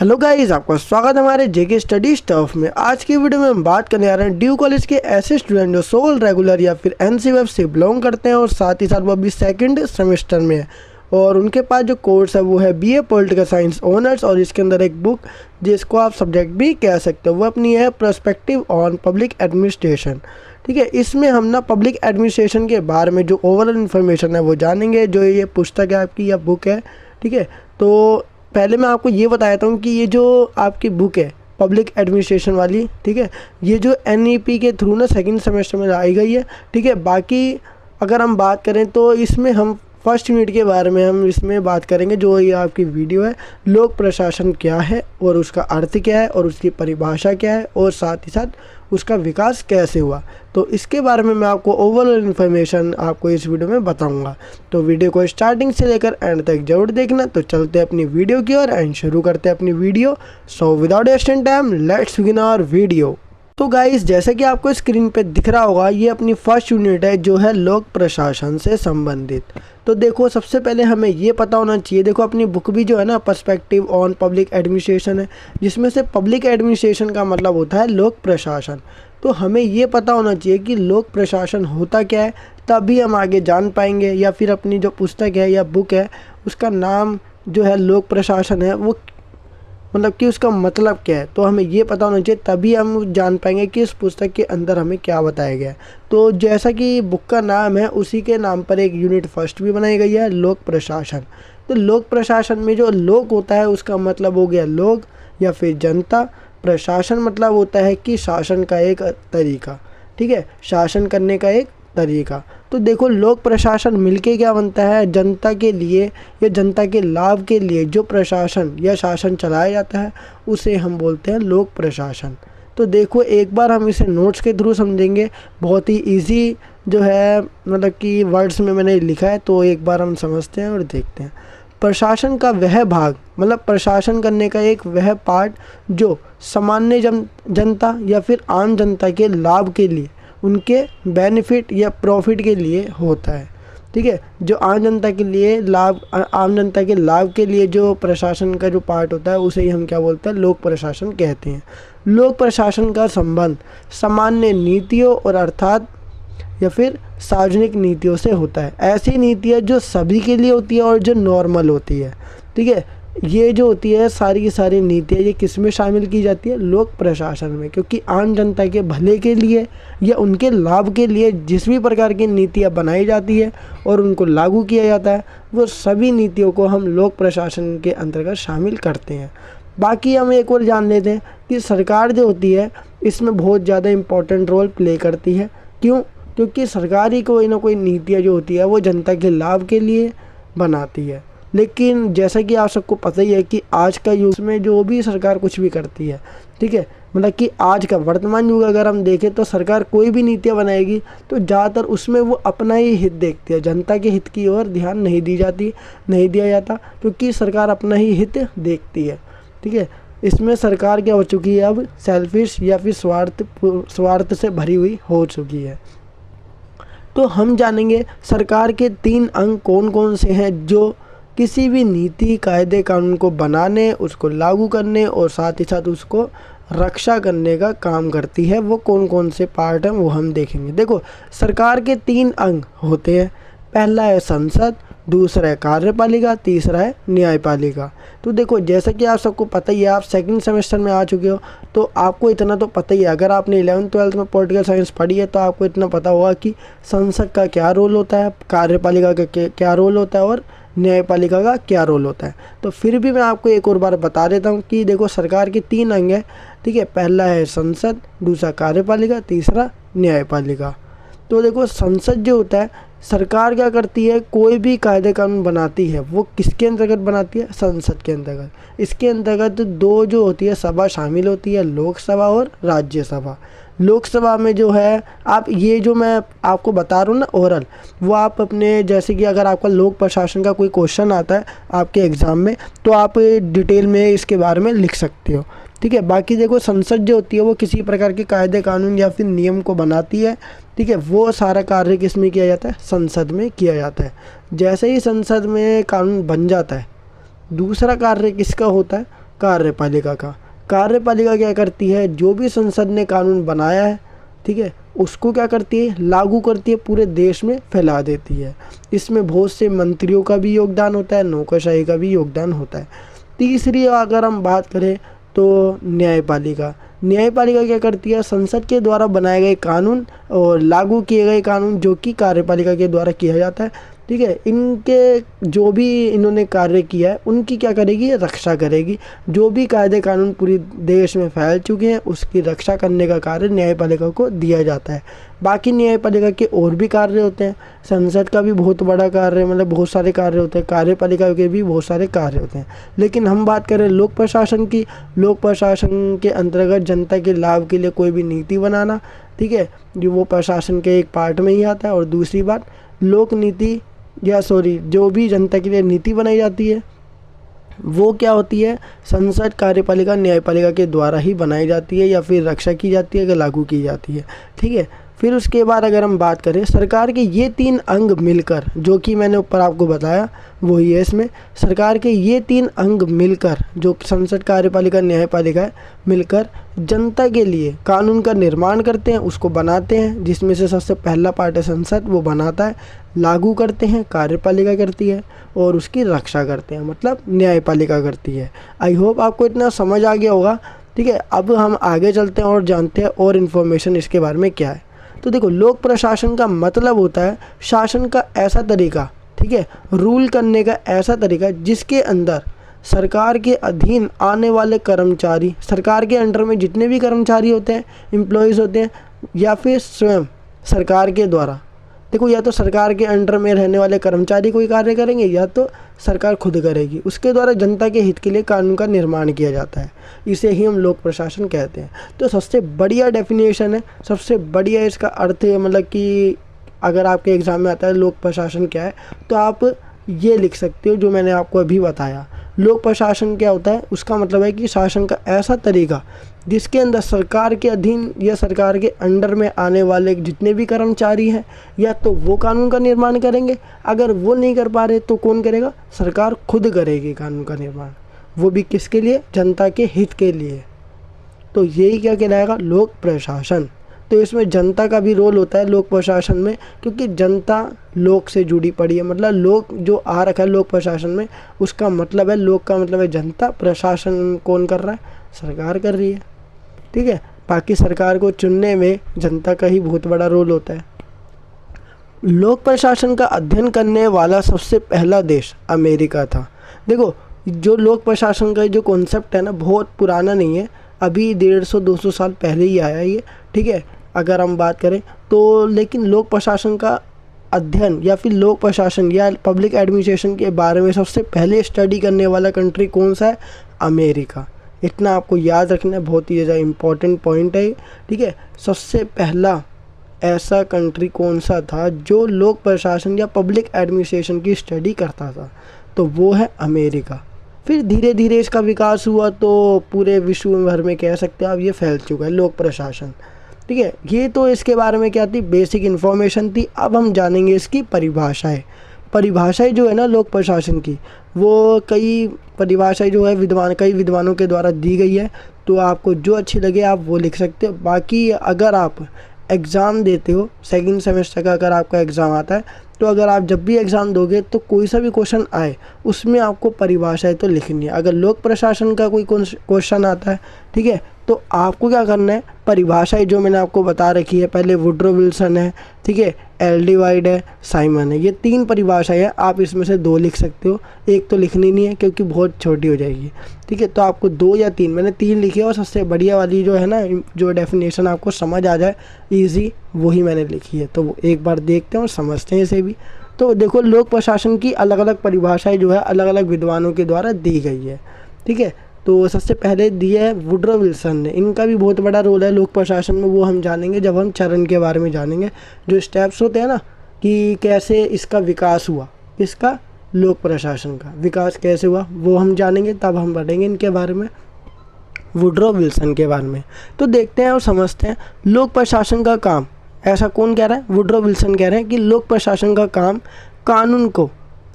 Hello guys, आपका स्वागत है हमारे जेके स्टडी स्टफ में। आज की वीडियो में हम बात करने आ रहे हैं ड्यू कॉलेज के ऐसे स्टूडेंट जो सोल रेगुलर या फिर एनसीएफ से बिलोंग करते हैं और साथ ही साथ वो अभी सेकंड सेमेस्टर में है और उनके पास जो कोर्स है वो है बीए पॉलिटिकल साइंस ऑनर्स और इसके अंदर एक बुक जिसको आप सब्जेक्ट भी कह सकते हो वो अपनी है पर्सपेक्टिव ऑन पब्लिक एडमिनिस्ट्रेशन। ठीक है, इसमें हम ना पब्लिक एडमिनिस्ट्रेशन के बारे में जो ओवरऑल इन्फॉर्मेशन है वो जानेंगे। जो ये पुस्तक है आपकी या बुक है, ठीक है, तो पहले मैं आपको ये बताता हूँ कि ये जो आपकी बुक है पब्लिक एडमिनिस्ट्रेशन वाली, ठीक है, ये जो एनईपी के थ्रू ना सेकंड सेमेस्टर में लाई गई है। ठीक है, बाकी अगर हम बात करें तो इसमें हम फर्स्ट यूनिट के बारे में हम इसमें बात करेंगे। जो ये आपकी वीडियो है लोक प्रशासन क्या है और उसका अर्थ क्या है और उसकी परिभाषा क्या है और साथ ही साथ उसका विकास कैसे हुआ, तो इसके बारे में मैं आपको ओवरऑल इन्फॉर्मेशन आपको इस वीडियो में बताऊंगा। तो वीडियो को स्टार्टिंग से लेकर एंड तक जरूर देखना। तो चलते हैं अपनी वीडियो की ओर एंड शुरू करते हैं अपनी video. So without wasting time let's begin our video. तो गाइस, जैसे कि आपको स्क्रीन पे दिख रहा होगा ये अपनी फर्स्ट यूनिट है जो है लोक प्रशासन से संबंधित। तो देखो, सबसे पहले हमें ये पता होना चाहिए, देखो अपनी बुक भी जो है ना पर्सपेक्टिव ऑन पब्लिक एडमिनिस्ट्रेशन है, जिसमें से पब्लिक एडमिनिस्ट्रेशन का मतलब होता है लोक प्रशासन। तो हमें ये पता होना चाहिए कि लोक प्रशासन होता क्या है, तभी हम आगे जान पाएंगे। या फिर अपनी जो पुस्तक है या बुक है उसका नाम जो है लोक प्रशासन है, वो मतलब कि उसका मतलब क्या है, तो हमें ये पता होना चाहिए, तभी हम जान पाएंगे कि इस पुस्तक के अंदर हमें क्या बताया गया है। तो जैसा कि बुक का नाम है उसी के नाम पर एक यूनिट फर्स्ट भी बनाई गई है, लोक प्रशासन। तो लोक प्रशासन में जो लोक होता है उसका मतलब हो गया लोग या फिर जनता। प्रशासन मतलब होता है कि शासन का एक तरीका, ठीक है, शासन करने का एक तरीका। तो देखो, लोक प्रशासन मिलके क्या बनता है, जनता के लिए या जनता के लाभ के लिए जो प्रशासन या शासन चलाया जाता है उसे हम बोलते हैं लोक प्रशासन। तो देखो, एक बार हम इसे नोट्स के थ्रू समझेंगे, बहुत ही इजी जो है, मतलब कि वर्ड्स में मैंने लिखा है, तो एक बार हम समझते हैं और देखते हैं। प्रशासन का वह भाग, मतलब प्रशासन करने का एक वह पार्ट जो सामान्य जनता या फिर आम जनता के लाभ के लिए, उनके बेनिफिट या प्रॉफिट के लिए होता है। ठीक है, जो आम जनता के लिए लाभ, आम जनता के लाभ के लिए जो प्रशासन का जो पार्ट होता है उसे ही हम क्या बोलते हैं, लोक प्रशासन कहते हैं। लोक प्रशासन का संबंध सामान्य नीतियों और अर्थात या फिर सार्वजनिक नीतियों से होता है। ऐसी नीतियाँ जो सभी के लिए होती है और जो नॉर्मल होती है। ठीक है, ये जो होती है सारी की सारी नीतियाँ ये किस में शामिल की जाती है, लोक प्रशासन में, क्योंकि आम जनता के भले के लिए या उनके लाभ के लिए जिस भी प्रकार की नीतियाँ बनाई जाती है और उनको लागू किया जाता है वो सभी नीतियों को हम लोक प्रशासन के अंतर्गत शामिल करते हैं। बाकी हम एक और जान लेते हैं कि सरकार जो होती है इसमें बहुत ज़्यादा इम्पोर्टेंट रोल प्ले करती है। क्यों? क्योंकि सरकार ही कोई ना कोई नीतियाँ जो होती है वो जनता के लाभ के लिए बनाती है। लेकिन जैसा कि आप सबको पता ही है कि आज का युग में जो भी सरकार कुछ भी करती है, ठीक है, मतलब कि आज का वर्तमान युग अगर हम देखें तो सरकार कोई भी नीतियाँ बनाएगी तो ज़्यादातर उसमें वो अपना ही हित देखती है, जनता के हित की ओर ध्यान नहीं दिया जाता, क्योंकि सरकार अपना ही हित देखती है। ठीक है, इसमें सरकार क्या हो चुकी है, अब सेल्फिश या फिर स्वार्थ से भरी हुई हो चुकी है। तो हम जानेंगे सरकार के 3 अंग कौन कौन से हैं जो किसी भी नीति, कायदे, कानून को बनाने, उसको लागू करने और साथ ही साथ उसको रक्षा करने का काम करती है। वो कौन कौन से पार्ट हैं वो हम देखेंगे। देखो, सरकार के 3 अंग होते हैं। पहला है संसद, दूसरा है कार्यपालिका, तीसरा है न्यायपालिका। तो देखो, जैसा कि आप सबको पता ही है, आप सेकंड सेमेस्टर में आ चुके हो तो आपको इतना तो पता ही है, अगर आपने 11th-12th में पॉलिटिकल साइंस पढ़ी है तो आपको इतना पता होगा कि संसद का क्या रोल होता है, कार्यपालिका का क्या रोल होता है और न्यायपालिका का क्या रोल होता है। तो फिर भी मैं आपको एक और बार बता देता हूँ कि देखो, सरकार के 3 अंग हैं। ठीक है, पहला है संसद, दूसरा कार्यपालिका, तीसरा न्यायपालिका। तो देखो, संसद जो होता है, सरकार क्या करती है, कोई भी कायदे कानून बनाती है वो किसके अंतर्गत बनाती है, संसद के अंतर्गत। इसके अंतर्गत 2 जो होती है सभा शामिल होती है, लोकसभा और राज्यसभा। लोकसभा में जो है, आप ये जो मैं आपको बता रहा हूँ ना ओरल, वो आप अपने, जैसे कि अगर आपका लोक प्रशासन का कोई क्वेश्चन आता है आपके एग्ज़ाम में तो आप डिटेल में इसके बारे में लिख सकते हो। ठीक है, बाकी देखो, संसद जो होती है वो किसी प्रकार के कायदे कानून या फिर नियम को बनाती है। ठीक है, वो सारा कार्य किस में किया जाता है, संसद में किया जाता है। जैसे ही संसद में कानून बन जाता है, दूसरा कार्य किसका होता है, कार्यपालिका का। कार्यपालिका क्या करती है, जो भी संसद ने कानून बनाया है, ठीक है, उसको क्या करती है, लागू करती है, पूरे देश में फैला देती है। इसमें बहुत से मंत्रियों का भी योगदान होता है, नौकरशाही का भी योगदान होता है। तीसरी अगर हम बात करें तो न्यायपालिका। न्यायपालिका क्या करती है, संसद के द्वारा बनाए गए कानून और लागू किए गए कानून जो कि कार्यपालिका के द्वारा किया जाता है, ठीक है, इनके जो भी इन्होंने कार्य किया है उनकी क्या करेगी, रक्षा करेगी। जो भी कायदे कानून पूरी देश में फैल चुके हैं उसकी रक्षा करने का कार्य न्यायपालिका को दिया जाता है। बाकी न्यायपालिका के और भी कार्य होते हैं, संसद का भी बहुत बड़ा कार्य, मतलब बहुत सारे कार्य होते हैं, कार्यपालिका के भी बहुत सारे कार्य होते हैं। लेकिन हम बात करें लोक प्रशासन की, लोक प्रशासन के अंतर्गत जनता के लाभ के लिए कोई भी नीति बनाना, ठीक है, जो वो प्रशासन के एक पार्ट में ही आता है। और दूसरी बात, लोक नीति जो भी जनता के लिए नीति बनाई जाती है वो क्या होती है, संसद, कार्यपालिका, न्यायपालिका के द्वारा ही बनाई जाती है या फिर रक्षा की जाती है, या लागू की जाती है, ठीक है। फिर उसके बाद अगर हम बात करें सरकार के ये 3 अंग मिलकर, जो कि मैंने ऊपर आपको बताया वही है इसमें, सरकार के ये 3 अंग मिलकर, जो संसद, कार्यपालिका, न्यायपालिका है, मिलकर जनता के लिए कानून का निर्माण करते हैं, उसको बनाते हैं। जिसमें से सबसे पहला पार्ट है संसद, वो बनाता है, लागू करते हैं कार्यपालिका करती है, और उसकी रक्षा करते हैं मतलब न्यायपालिका करती है। आई होप आपको इतना समझ आ गया होगा, ठीक है। अब हम आगे चलते हैं और जानते हैं और इन्फॉर्मेशन इसके बारे में क्या है। तो देखो, लोक प्रशासन का मतलब होता है शासन का ऐसा तरीका, ठीक है, रूल करने का ऐसा तरीका जिसके अंदर सरकार के अधीन आने वाले कर्मचारी, सरकार के अंडर में जितने भी कर्मचारी होते हैं, एम्प्लॉयज़ होते हैं, या फिर स्वयं सरकार के द्वारा, देखो, या तो सरकार के अंडर में रहने वाले कर्मचारी कोई कार्य करेंगे या तो सरकार खुद करेगी, उसके द्वारा जनता के हित के लिए कानून का निर्माण किया जाता है। इसे ही हम लोक प्रशासन कहते हैं। तो सबसे बढ़िया डेफिनेशन है, सबसे बढ़िया इसका अर्थ है, मतलब कि अगर आपके एग्ज़ाम में आता है लोक प्रशासन क्या है, तो आप ये लिख सकते हो जो मैंने आपको अभी बताया। लोक प्रशासन क्या होता है, उसका मतलब है कि शासन का ऐसा तरीका जिसके अंदर सरकार के अधीन या सरकार के अंडर में आने वाले जितने भी कर्मचारी हैं, या तो वो कानून का निर्माण करेंगे, अगर वो नहीं कर पा रहे तो कौन करेगा, सरकार खुद करेगी कानून का निर्माण, वो भी किसके लिए, जनता के हित के लिए। तो यही क्या कहलाएगा, लोक प्रशासन। तो इसमें जनता का भी रोल होता है लोक प्रशासन में, क्योंकि जनता लोक से जुड़ी पड़ी है, मतलब लोक जो आ रखा है लोक प्रशासन में, उसका मतलब है, लोक का मतलब है जनता, प्रशासन कौन कर रहा है, सरकार कर रही है, ठीक है। बाकी सरकार को चुनने में जनता का ही बहुत बड़ा रोल होता है। लोक प्रशासन का अध्ययन करने वाला सबसे पहला देश अमेरिका था। देखो, जो लोक प्रशासन का जो कॉन्सेप्ट है ना, बहुत पुराना नहीं है, अभी 150-200 साल पहले ही आया ये, ठीक है, अगर हम बात करें तो। लेकिन लोक प्रशासन का अध्ययन या फिर लोक प्रशासन या पब्लिक एडमिनिस्ट्रेशन के बारे में सबसे पहले स्टडी करने वाला कंट्री कौन सा है, अमेरिका। इतना आपको याद रखना है, बहुत ही ज़्यादा इम्पॉर्टेंट पॉइंट है, ठीक है। सबसे पहला ऐसा कंट्री कौन सा था जो लोक प्रशासन या पब्लिक एडमिनिस्ट्रेशन की स्टडी करता था, तो वो है अमेरिका। फिर धीरे धीरे इसका विकास हुआ तो पूरे विश्व भर में कह सकते हैं अब ये फैल चुका है लोक प्रशासन, ठीक है। ये तो इसके बारे में क्या थी, बेसिक इन्फॉर्मेशन थी। अब हम जानेंगे इसकी परिभाषाएं। परिभाषाएं जो है ना लोक प्रशासन की, वो कई परिभाषाएं जो है कई विद्वानों के द्वारा दी गई है, तो आपको जो अच्छी लगे आप वो लिख सकते हो। बाकी अगर आप एग्ज़ाम देते हो, सेकंड सेमेस्टर का अगर आपका एग्ज़ाम आता है, तो अगर आप जब भी एग्ज़ाम दोगे तो कोई सा भी क्वेश्चन आए उसमें आपको परिभाषाएं तो लिखनी है। अगर लोक प्रशासन का कोई क्वेश्चन आता है, ठीक है, तो आपको क्या करना है, परिभाषाएं जो मैंने आपको बता रखी है, पहले वुड्रो विल्सन है, ठीक है, एल.डी. वाइड है, साइमन है, ये 3 परिभाषाएं हैं। आप इसमें से 2 लिख सकते हो, एक तो लिखनी नहीं है क्योंकि बहुत छोटी हो जाएगी, ठीक है। तो आपको 2 या 3, मैंने 3 लिखी है, और सबसे बढ़िया वाली जो है ना, जो डेफिनेशन आपको समझ आ जाए ईजी, वही मैंने लिखी है। तो वो एक बार देखते हैं और समझते हैं इसे भी। तो देखो, लोक प्रशासन की अलग अलग परिभाषाएं जो है अलग अलग विद्वानों के द्वारा दी गई है, ठीक है। तो सबसे पहले दिया है वुड्रो विल्सन ने, इनका भी बहुत बड़ा रोल है लोक प्रशासन में, वो हम जानेंगे जब हम चरण के बारे में जानेंगे, जो स्टेप्स होते हैं ना कि कैसे इसका विकास हुआ, इसका लोक प्रशासन का विकास कैसे हुआ, वो हम जानेंगे, तब हम बढ़ेंगे इनके बारे में, वुड्रो विल्सन के बारे में। तो देखते हैं और समझते हैं लोक प्रशासन का काम। ऐसा कौन कह रहा है, वुड्रो विल्सन कह रहे हैं कि लोक प्रशासन का काम कानून को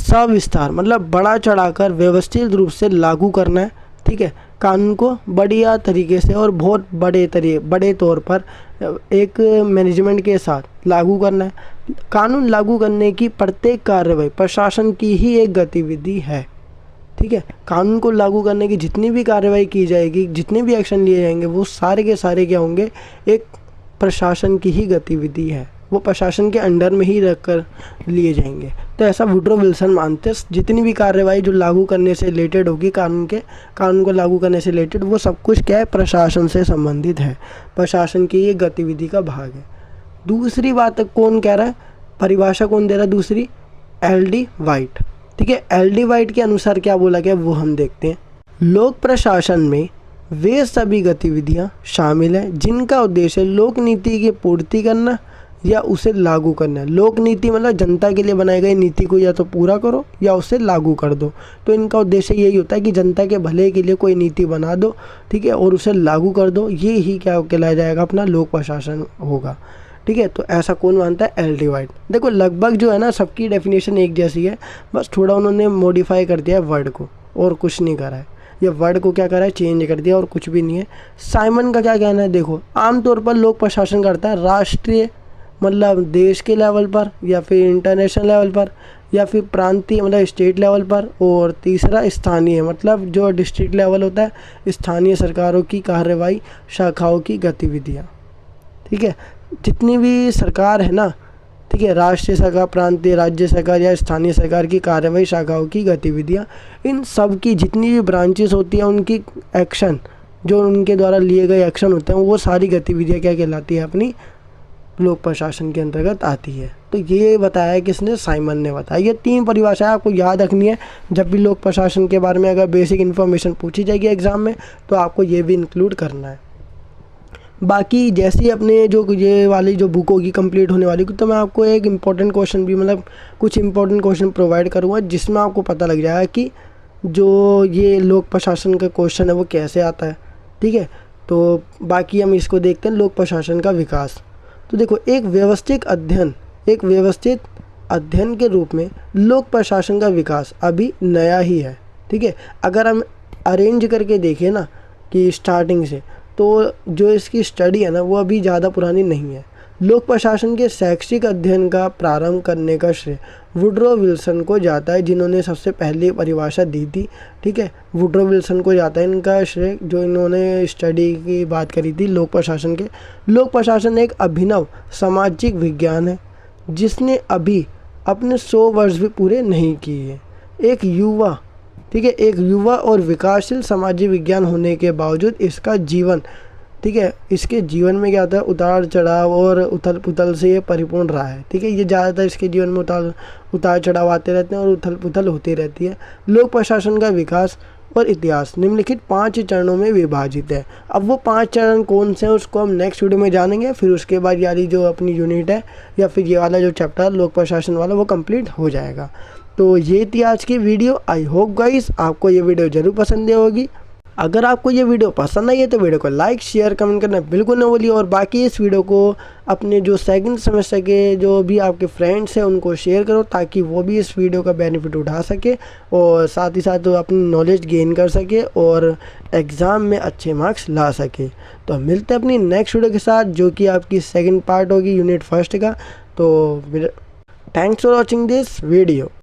सविस्तार मतलब बड़ा चढ़ाकर व्यवस्थित रूप से लागू करना है, ठीक है, कानून को बढ़िया तरीके से और बहुत बड़े तौर पर एक मैनेजमेंट के साथ लागू करना है। कानून लागू करने की प्रत्येक कार्रवाई प्रशासन की ही एक गतिविधि है। ठीक है, कानून को लागू करने की जितनी भी कार्रवाई की जाएगी, जितने भी एक्शन लिए जाएंगे, वो सारे के सारे क्या होंगे, एक प्रशासन की ही गतिविधि है, वो प्रशासन के अंडर में ही रख कर लिए जाएंगे। तो ऐसा वुड्रो विल्सन मानते हैं। जितनी भी कार्रवाई जो लागू करने से रिलेटेड होगी, कानून को लागू करने से रिलेटेड, वो सब कुछ क्या है, प्रशासन से संबंधित है, प्रशासन की ये गतिविधि का भाग है। दूसरी बात कौन कह रहा है, परिभाषा कौन दे रहा है दूसरी, एल.डी. वाइट। ठीक है, एल.डी. वाइट के अनुसार क्या बोला गया वो हम देखते हैं। लोक प्रशासन में वे सभी गतिविधियां शामिल हैं जिनका उद्देश्य लोक नीति की पूर्ति करना या उसे लागू करना। लोक नीति मतलब जनता के लिए बनाई गई नीति को या तो पूरा करो या उसे लागू कर दो। तो इनका उद्देश्य यही होता है कि जनता के भले के लिए कोई नीति बना दो, ठीक है, और उसे लागू कर दो। ये ही क्या कहलाया जाएगा, अपना लोक प्रशासन होगा। ठीक है, तो ऐसा कौन मानता है, एल.डी. वाइट। देखो लगभग जो है ना सबकी डेफिनेशन एक जैसी है, बस थोड़ा उन्होंने मॉडिफाई कर दिया है वर्ड को, और कुछ नहीं करा है। ये वर्ड को क्या करा है, चेंज कर दिया, और कुछ भी नहीं है। साइमन का क्या कहना है, देखो आमतौर पर लोक प्रशासन करता है राष्ट्रीय मतलब देश के लेवल पर, या फिर इंटरनेशनल लेवल पर, या फिर प्रांतीय मतलब स्टेट लेवल पर, और तीसरा स्थानीय मतलब जो डिस्ट्रिक्ट लेवल होता है, स्थानीय सरकारों की कार्रवाई शाखाओं की गतिविधियाँ। ठीक है, जितनी भी सरकार है ना, ठीक है, राष्ट्रीय सरकार, प्रांतीय, राज्य सरकार या स्थानीय सरकार की कार्रवाई शाखाओं की गतिविधियाँ, इन सब की जितनी भी ब्रांचेस होती हैं उनकी एक्शन, जो उनके द्वारा लिए गए एक्शन होते हैं, वो सारी गतिविधियाँ क्या कहलाती है, अपनी लोक प्रशासन के अंतर्गत आती है। तो ये बताया किसने, साइमन ने बताया। ये 3 परिभाषाएं आपको याद रखनी है। जब भी लोक प्रशासन के बारे में अगर बेसिक इन्फॉर्मेशन पूछी जाएगी एग्जाम में, तो आपको ये भी इंक्लूड करना है। बाकी जैसे ही अपने जो ये वाली जो बुक होगी कंप्लीट होने वाली, तो मैं आपको एक इम्पॉर्टेंट क्वेश्चन भी मतलब कुछ इंपॉर्टेंट क्वेश्चन प्रोवाइड करूँगा, जिसमें आपको पता लग जाएगा कि जो ये लोक प्रशासन का क्वेश्चन है वो कैसे आता है। ठीक है, तो बाकी हम इसको देखते हैं, लोक प्रशासन का विकास। तो देखो एक व्यवस्थित अध्ययन के रूप में लोक प्रशासन का विकास अभी नया ही है। ठीक है, अगर हम अरेंज करके देखें ना कि स्टार्टिंग से, तो जो इसकी स्टडी है ना वो अभी ज़्यादा पुरानी नहीं है। लोक प्रशासन के शैक्षिक अध्ययन का प्रारंभ करने का श्रेय वुड्रो विल्सन को जाता है, जिन्होंने सबसे पहले परिभाषा दी थी। ठीक है, वुड्रो विल्सन को जाता है इनका श्रेय, जो इन्होंने स्टडी की बात करी थी लोक प्रशासन के। लोक प्रशासन एक अभिनव सामाजिक विज्ञान है जिसने अभी अपने 100 वर्ष भी पूरे नहीं किए। एक युवा, ठीक है, एक युवा और विकासशील सामाजिक विज्ञान होने के बावजूद इसका जीवन, ठीक है, इसके जीवन में क्या होता है, उतार चढ़ाव और उथल पुथल से ये परिपूर्ण रहा है। ठीक है, ये ज़्यादातर इसके जीवन में उतार चढ़ाव आते रहते हैं और उथल पुथल होती रहती है। लोक प्रशासन का विकास और इतिहास निम्नलिखित 5 चरणों में विभाजित है। अब वो 5 चरण कौन से हैं उसको हम नेक्स्ट वीडियो में जानेंगे। फिर उसके बाद यानी जो अपनी यूनिट है या फिर ये वाला जो चैप्टर लोक प्रशासन वाला वो कंप्लीट हो जाएगा। तो ये थी आज की वीडियो। आई होप गाइस आपको ये वीडियो ज़रूर पसंद आई होगी। अगर आपको ये वीडियो पसंद आई है तो वीडियो को लाइक शेयर कमेंट करना बिल्कुल न भूलिए, और बाकी इस वीडियो को अपने जो सेकंड सेमेस्टर के जो भी आपके फ्रेंड्स हैं उनको शेयर करो, ताकि वो भी इस वीडियो का बेनिफिट उठा सके और साथ ही साथ वो अपनी नॉलेज गेन कर सके और एग्ज़ाम में अच्छे मार्क्स ला सके। तो मिलते हैं अपनी नेक्स्ट वीडियो के साथ, जो कि आपकी सेकेंड पार्ट होगी यूनिट 1 का। तो thanks for watching this video.